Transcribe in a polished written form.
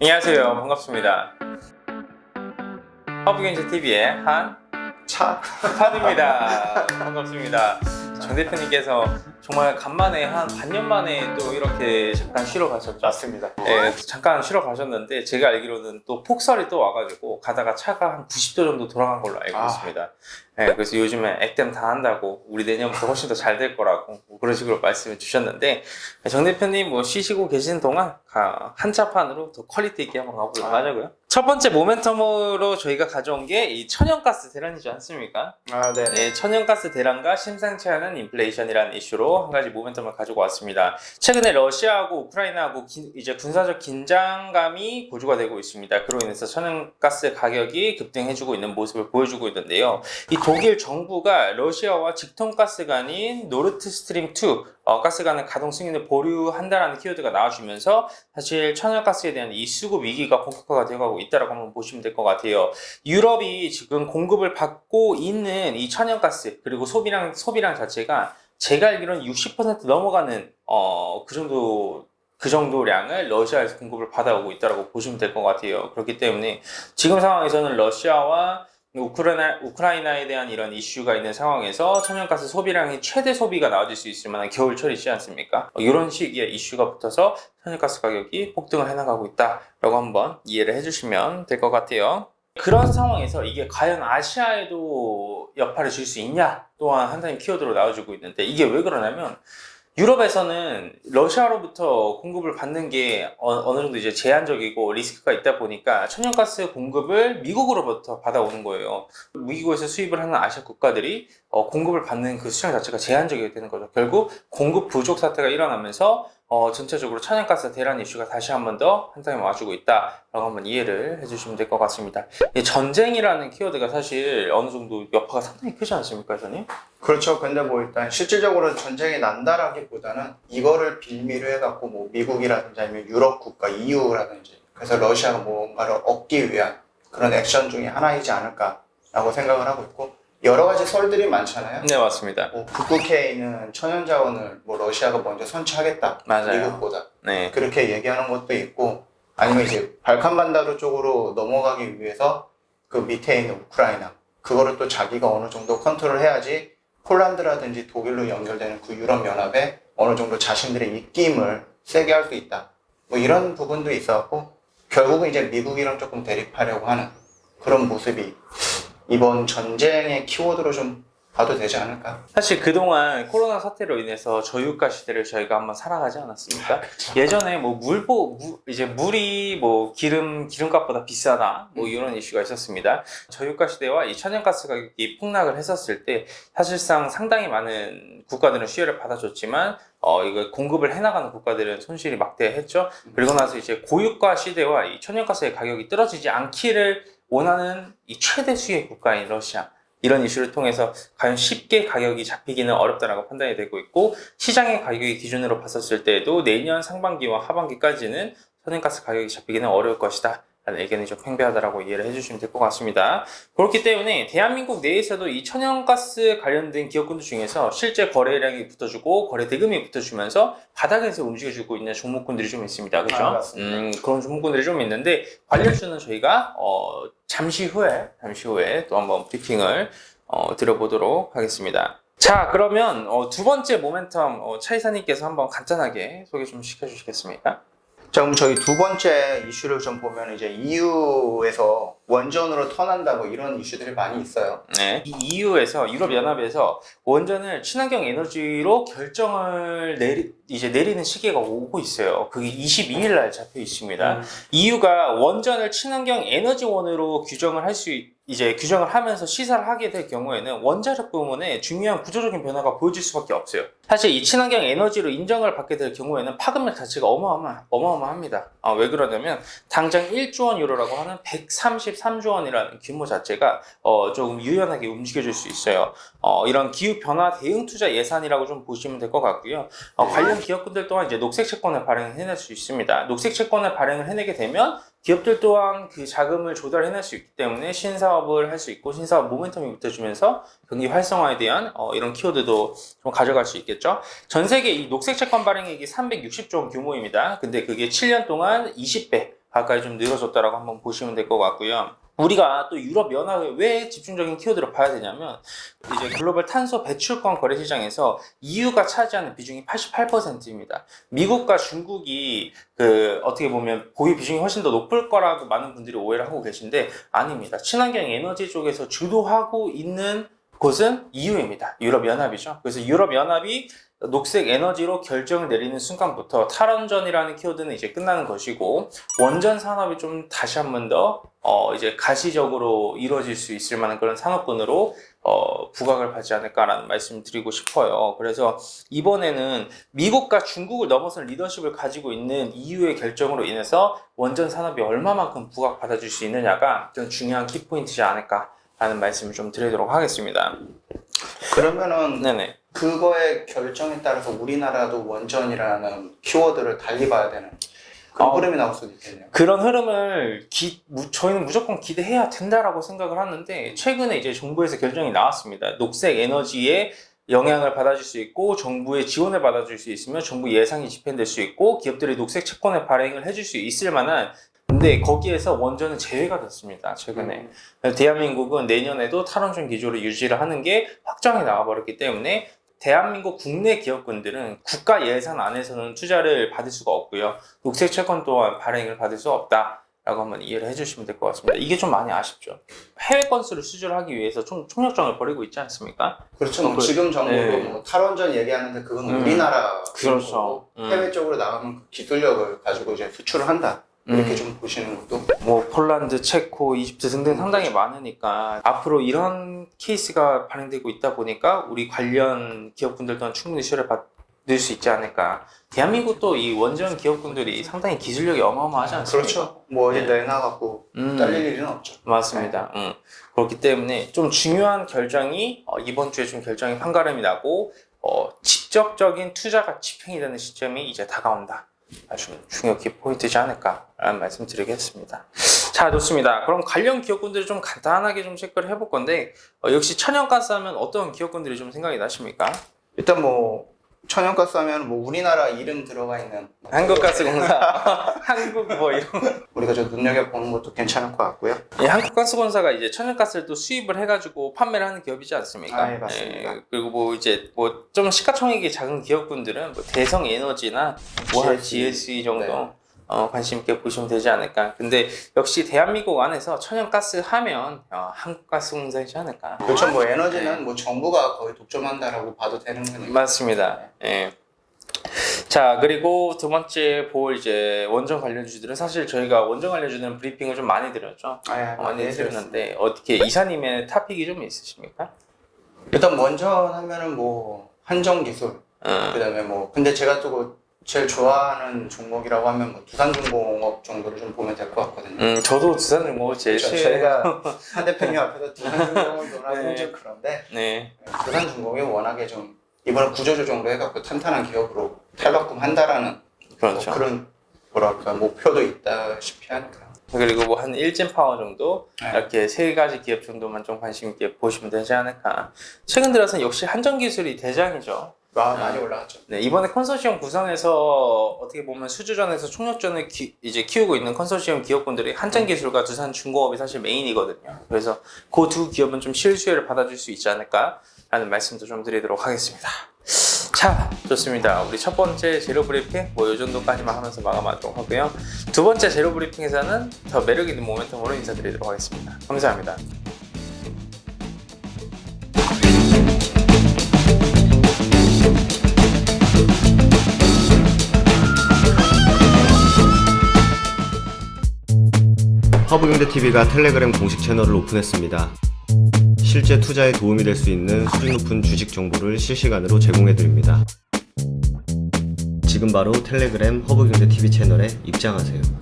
안녕하세요. 반갑습니다. 허브경제TV의 한찬입니다. 반갑습니다. 정 대표님께서 정말 간만에 한 반년 만에 또 이렇게 잠깐 쉬러 가셨죠? 맞습니다. 네, 잠깐 쉬러 가셨는데 제가 알기로는 또 폭설이 또 와가지고 가다가 차가 한 90도 정도 돌아간 걸로 알고 있습니다. 네, 그래서 요즘에 액땜 다 한다고 우리 내년부터 훨씬 더 잘 될 거라고 뭐 그런 식으로 말씀을 주셨는데 정 대표님 뭐 쉬시고 계신 동안 한차판으로 더 퀄리티 있게 한번 가보도록 하자고요. 첫 번째 모멘텀으로 저희가 가져온 게 이 천연가스 대란이지 않습니까? 네. 네, 천연가스 대란과 심상치 않은 인플레이션이라는 이슈로 한 가지 모멘텀을 가지고 왔습니다. 최근에 러시아하고 우크라이나하고 이제 군사적 긴장감이 고조가 되고 있습니다. 그로 인해서 천연가스 가격이 급등해주고 있는 모습을 보여주고 있는데요. 이 독일 정부가 러시아와 직통가스가 아닌 노르트스트림2 가스관의 가동 승인을 보류한다라는 키워드가 나와주면서 사실 천연가스에 대한 이 수급 위기가 본격화가 되어가고 있다고 한번 보시면 될 것 같아요. 유럽이 지금 공급을 받고 있는 이 천연가스 그리고 소비량 자체가 제가 알기로는 60% 넘어가는 그 정도량을 러시아에서 공급을 받아오고 있다고 보시면 될 것 같아요. 그렇기 때문에 지금 상황에서는 러시아와 우크라이나에 대한 이런 이슈가 있는 상황에서 천연가스 소비량이 최대 소비가 나와질 수 있을 만한 겨울철이지 않습니까? 이런 시기에 이슈가 붙어서 천연가스 가격이 폭등을 해나가고 있다라고 한번 이해를 해주시면 될 것 같아요. 그런 상황에서 이게 과연 아시아에도 여파를 줄 수 있냐? 또한 한 단위 키워드로 나와주고 있는데 이게 왜 그러냐면 유럽에서는 러시아로부터 공급을 받는 게 어느 정도 이제 제한적이고 리스크가 있다 보니까 천연가스 공급을 미국으로부터 받아오는 거예요. 미국에서 수입을 하는 아시아 국가들이 공급을 받는 그 수량 자체가 제한적이게 되는 거죠. 결국 공급 부족 사태가 일어나면서 전체적으로 천연가스 대란 이슈가 다시 한 번 더 한탕에 와주고 있다라고 한번 이해를 해주시면 될 것 같습니다. 전쟁이라는 키워드가 사실 어느 정도 여파가 상당히 크지 않습니까, 선생님? 그렇죠. 근데 뭐 일단 실질적으로 전쟁이 난다라기보다는 이거를 빌미로 해갖고 뭐 미국이라든지 아니면 유럽 국가, EU라든지 그래서 러시아가 뭔가를 얻기 위한 그런 액션 중에 하나이지 않을까라고 생각을 하고 있고 여러 가지 설들이 많잖아요. 네, 맞습니다. 뭐 북극해에 있는 천연자원을 뭐 러시아가 먼저 선취하겠다. 맞아요. 미국보다. 네. 그렇게 얘기하는 것도 있고 아니면 이제 발칸반다로 쪽으로 넘어가기 위해서 그 밑에 있는 우크라이나 그거를 또 자기가 어느 정도 컨트롤 해야지 폴란드라든지 독일로 연결되는 그 유럽연합에 어느 정도 자신들의 입김을 세게 할 수 있다. 뭐 이런 부분도 있어갖고 결국은 이제 미국이랑 조금 대립하려고 하는 그런 모습이 이번 전쟁의 키워드로 좀 봐도 되지 않을까? 사실 그동안 코로나 사태로 인해서 저유가 시대를 저희가 한번 살아가지 않았습니까? 예전에 뭐 이제 물이 뭐 기름값보다 비싸다 뭐 이런 이슈가 있었습니다. 저유가 시대와 이 천연가스 가격이 폭락을 했었을 때 사실상 상당히 많은 국가들은 수혜를 받아줬지만 이거 공급을 해나가는 국가들은 손실이 막대했죠. 그리고 나서 이제 고유가 시대와 이 천연가스의 가격이 떨어지지 않기를 원하는 이 최대 수혜 국가인 러시아 이런 이슈를 통해서 과연 쉽게 가격이 잡히기는 어렵다라고 판단이 되고 있고 시장의 가격의 기준으로 봤었을 때에도 내년 상반기와 하반기까지는 천연가스 가격이 잡히기는 어려울 것이다 라는 의견이 좀 팽배하다라고 이해를 해주시면 될 것 같습니다. 그렇기 때문에 대한민국 내에서도 이 천연가스 관련된 기업군들 중에서 실제 거래량이 붙어주고 거래 대금이 붙어주면서 바닥에서 움직여주고 있는 종목군들이 좀 있습니다. 그렇죠? 그런 종목군들이 좀 있는데 관련주는 저희가 잠시 후에 또 한번 브리핑을 드려보도록 하겠습니다. 자, 그러면 두 번째 모멘텀 차 이사님께서 한번 간단하게 소개 좀 시켜주시겠습니까? 자, 그럼 저희 두 번째 이슈를 좀 보면 이제 EU에서 원전으로 턴한다고 이런 이슈들이 많이 있어요. 네. 이 EU에서 유럽연합에서 원전을 친환경 에너지로 결정을 내리는 시기가 오고 있어요. 그게 22일 날 잡혀 있습니다. EU가 원전을 친환경 에너지원으로 규정을 하면서 시사를 하게 될 경우에는 원자력 부문에 중요한 구조적인 변화가 보여질 수밖에 없어요. 사실 이 친환경 에너지로 인정을 받게 될 경우에는 파급력 자체가 어마어마합니다. 왜 그러냐면 당장 1조 원 유로라고 하는 133조 원이라는 규모 자체가 조금 유연하게 움직여줄 수 있어요. 이런 기후 변화 대응 투자 예산이라고 좀 보시면 될 것 같고요. 관련 기업군들 또한 이제 녹색 채권을 발행을 해낼 수 있습니다. 녹색 채권을 발행을 해내게 되면 기업들 또한 그 자금을 조달해낼 수 있기 때문에 신사업을 할 수 있고 신사업 모멘텀이 붙어주면서 경기 활성화에 대한 이런 키워드도 좀 가져갈 수 있겠죠. 전 세계 이 녹색 채권 발행액이 360조 원 규모입니다. 근데 그게 7년 동안 20배 가까이 좀 늘어졌다라고 한번 보시면 될 것 같고요. 우리가 또 유럽 연합에 왜 집중적인 키워드를 봐야 되냐면 이제 글로벌 탄소 배출권 거래 시장에서 EU가 차지하는 비중이 88%입니다. 미국과 중국이 어떻게 보면 보유 비중이 훨씬 더 높을 거라고 많은 분들이 오해를 하고 계신데 아닙니다. 친환경 에너지 쪽에서 주도하고 있는 곳은 EU입니다. 유럽 연합이죠. 그래서 유럽 연합이 녹색 에너지로 결정을 내리는 순간부터 탈원전이라는 키워드는 이제 끝나는 것이고 원전 산업이 좀 다시 한 번 더 이제 가시적으로 이루어질 수 있을 만한 그런 산업군으로 부각을 받지 않을까라는 말씀을 드리고 싶어요. 그래서 이번에는 미국과 중국을 넘어선 리더십을 가지고 있는 EU의 결정으로 인해서 원전 산업이 얼마만큼 부각받아줄 수 있느냐가 좀 중요한 키포인트지 않을까라는 말씀을 좀 드리도록 하겠습니다. 그러면은 네네. 그거의 결정에 따라서 우리나라도 원전이라는 키워드를 달리 봐야 되는 그런 흐름이 나올 수도 있겠네요. 그런 흐름을 저희는 무조건 기대해야 된다라고 생각을 하는데 최근에 이제 정부에서 결정이 나왔습니다. 녹색 에너지에 영향을 받아줄 수 있고 정부의 지원을 받아줄 수 있으면 정부 예산이 집행될 수 있고 기업들이 녹색 채권을 발행을 해줄 수 있을 만한 근데 거기에서 원전은 제외가 됐습니다. 최근에. 대한민국은 내년에도 탈원전 기조를 유지를 하는 게 확정이 나와버렸기 때문에 대한민국 국내 기업군들은 국가 예산 안에서는 투자를 받을 수가 없고요. 녹색 채권 또한 발행을 받을 수 없다라고 한번 이해를 해주시면 될 것 같습니다. 이게 좀 많이 아쉽죠. 해외 건수를 수주하기 위해서 총력전을 벌이고 있지 않습니까? 그렇죠. 뭐 지금 정부도 네. 뭐 탈원전 얘기하는데 그건 우리나라 그렇죠. 해외 쪽으로 나가면 그 기술력을 가지고 이제 수출을 한다. 이렇게 좀 보시는 것도 뭐 폴란드, 체코, 이집트 등등 상당히 많으니까 앞으로 이런 케이스가 발행되고 있다 보니까 우리 관련 기업분들 또한 충분히 수혜를 받을 수 있지 않을까. 대한민국도 이 원전 기업분들이 상당히 기술력이 어마어마하지 않습니까? 그렇죠. 뭐 어디 네. 내놔갖고 딸릴 일은 없죠. 맞습니다. 그렇기 때문에 좀 중요한 결정이 이번 주에 좀 결정이 판가름이 나고 직접적인 투자가 집행이 되는 시점이 이제 다가온다. 아주 중요 키포인트지 않을까라는 말씀 드리겠습니다. 자, 좋습니다. 그럼 관련 기업군들을 좀 간단하게 좀 체크를 해볼 건데 역시 천연가스 하면 어떤 기업군들이 좀 생각이 나십니까? 일단 뭐 천연가스 하면 뭐 우리나라 이름 들어가 있는 한국가스공사, 한국 뭐 이런 우리가 좀 눈여겨보는 것도 괜찮을 것 같고요. 예, 한국가스공사가 이제 천연가스를 또 수입을 해가지고 판매를 하는 기업이지 않습니까? 네, 맞습니다. 그리고 뭐 이제 뭐 좀 시가총액이 작은 기업군들은 뭐 대성에너지나 뭐 GSE 정도 네. 관심 있게 보시면 되지 않을까. 근데 역시 대한민국 안에서 천연가스 하면 한국가스공사이지 않을까. 그렇죠. 뭐 에너지는 뭐 정부가 거의 독점한다라고 봐도 되는 거니까. 맞습니다. 예. 자, 그리고 두 번째 볼 이제 원전 관련주들은 사실 저희가 원전 관련주들은 브리핑을 좀 많이 드렸죠. 많이 드렸는데 어떻게 이사님의 탑픽이 좀 있으십니까? 일단 원전 하면은 뭐 한정기술 그다음에 뭐 근데 제가 또 제일 좋아하는 종목이라고 하면 뭐 두산중공업 정도를 좀 보면 될 것 같거든요. 저도 두산중공업 제일 그렇죠. 싫어해요. 저희가 한 대표님 앞에서 두산중공업을 논하는 네. 좀 그런데 네. 두산중공업이 워낙에 좀 이번에 구조조정도 해갖고 탄탄한 기업으로 탈바꿈한다라는 그렇죠. 뭐 그런 뭐랄까 목표도 있다시피 하니까. 그리고 뭐 한 일진파워 정도 네. 이렇게 세 가지 기업 정도만 좀 관심 있게 보시면 되지 않을까. 최근 들어서는 역시 한전기술이 대장이죠. 많이 올라갔죠. 네, 이번에 컨소시엄 구성에서 어떻게 보면 수주전에서 총력전을 이제 키우고 있는 컨소시엄 기업군들이 한전기술과 두산중공업이 사실 메인이거든요. 그래서 그 두 기업은 좀 실수혜를 받아줄 수 있지 않을까라는 말씀도 좀 드리도록 하겠습니다. 자, 좋습니다. 우리 첫 번째 재료 브리핑 뭐 이 정도까지만 하면서 마감하도록 하고요. 두 번째 재료 브리핑에서는 더 매력 있는 모멘텀으로 인사드리도록 하겠습니다. 감사합니다. 허브경제TV가 텔레그램 공식 채널을 오픈했습니다. 실제 투자에 도움이 될 수 있는 수준 높은 주식 정보를 실시간으로 제공해드립니다. 지금 바로 텔레그램 허브경제TV 채널에 입장하세요.